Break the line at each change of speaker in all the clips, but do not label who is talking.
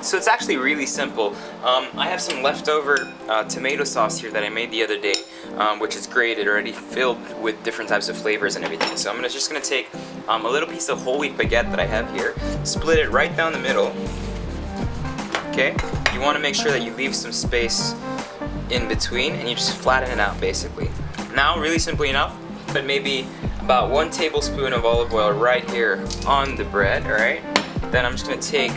So it's actually really simple. I have some leftover tomato sauce here that I made the other day, which is grated, already filled with different types of flavors and everything. So I'm just gonna take a little piece of whole wheat baguette that I have here, split it right down the middle. Okay, you want to make sure that you leave some space in between, and you just flatten it out basically. Now, really simply enough, put maybe about 1 tablespoon of olive oil right here on the bread. All right. Then I'm just gonna take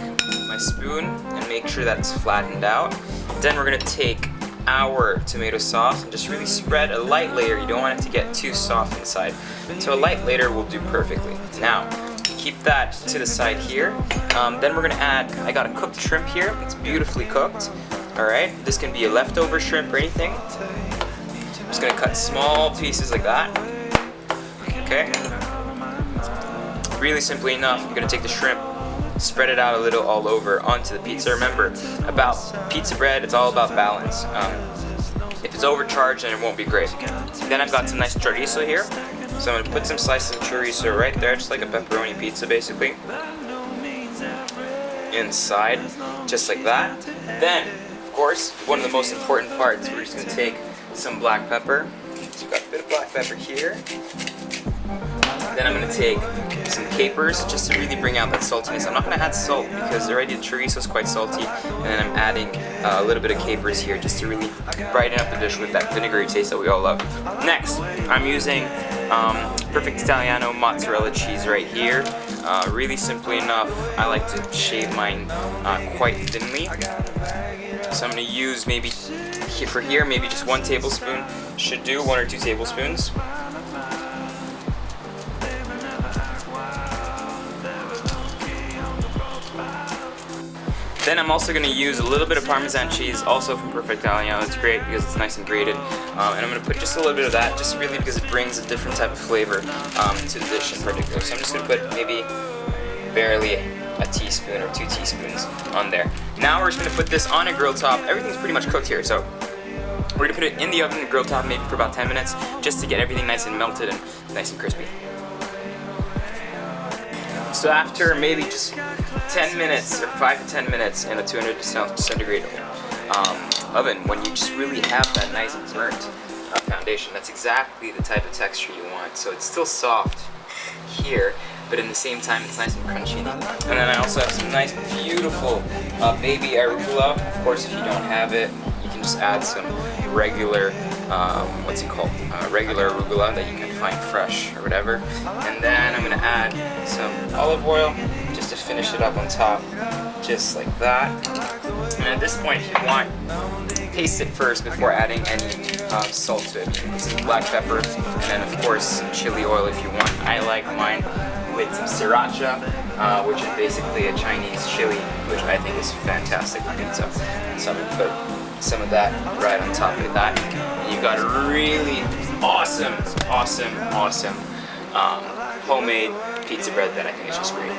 my spoon and make sure that it's flattened out. Then we're gonna take our tomato sauce and just really spread a light layer. You don't want it to get too soft inside. So a light layer will do perfectly. Now, keep that to the side here. Then we're gonna add, I got a cooked shrimp here. It's beautifully cooked. All right, this can be a leftover shrimp or anything. I'm just gonna cut small pieces like that. Okay. Really simply enough, I'm gonna take the shrimp, spread it out a little all over onto the pizza. Remember, about pizza bread, it's all about balance. If it's overcharged, then it won't be great. Then I've got some nice chorizo here. So I'm gonna put some slices of chorizo right there, just like a pepperoni pizza basically. Inside, just like that. Then, of course, one of the most important parts, we're just gonna take some black pepper. So we've got a bit of black pepper here. Then I'm gonna take some capers just to really bring out that saltiness. I'm not gonna add salt because already the chorizo is quite salty, and then I'm adding a little bit of capers here just to really brighten up the dish with that vinegary taste that we all love. Next, I'm using Perfect Italiano mozzarella cheese right here. Really simply enough, I like to shave mine quite thinly. So I'm gonna use maybe maybe just 1 tablespoon. Should do 1 or 2 tablespoons. Then I'm also going to use a little bit of Parmesan cheese, also from Perfect Italiano. It's great because it's nice and grated. And I'm going to put just a little bit of that, just really because it brings a different type of flavor to the dish in particular. So I'm just going to put maybe barely a teaspoon or 2 teaspoons on there. Now we're just going to put this on a grill top. Everything's pretty much cooked here, so we're going to put it in the oven, the grill top, maybe for about 10 minutes, just to get everything nice and melted and nice and crispy. So after maybe just 10 minutes or 5 to 10 minutes in a 200 centigrade oven, when you just really have that nice and burnt foundation, that's exactly the type of texture you want. So it's still soft here, but in the same time it's nice and crunchy. And then I also have some nice, beautiful baby arugula. Of course, if you don't have it, you can just add some regular, regular arugula that you can find fresh or whatever. And then I'm gonna add some olive oil just to finish it up on top, just like that. And at this point, if you want, taste it first before adding any salt to it. You can put some black pepper, and then of course some chili oil if you want. I like mine with some sriracha, which is basically a Chinese chili, which I think is fantastic for pizza. So I'm gonna put some of that right on top of that. And you've got a really awesome homemade pizza bread that I think is just great.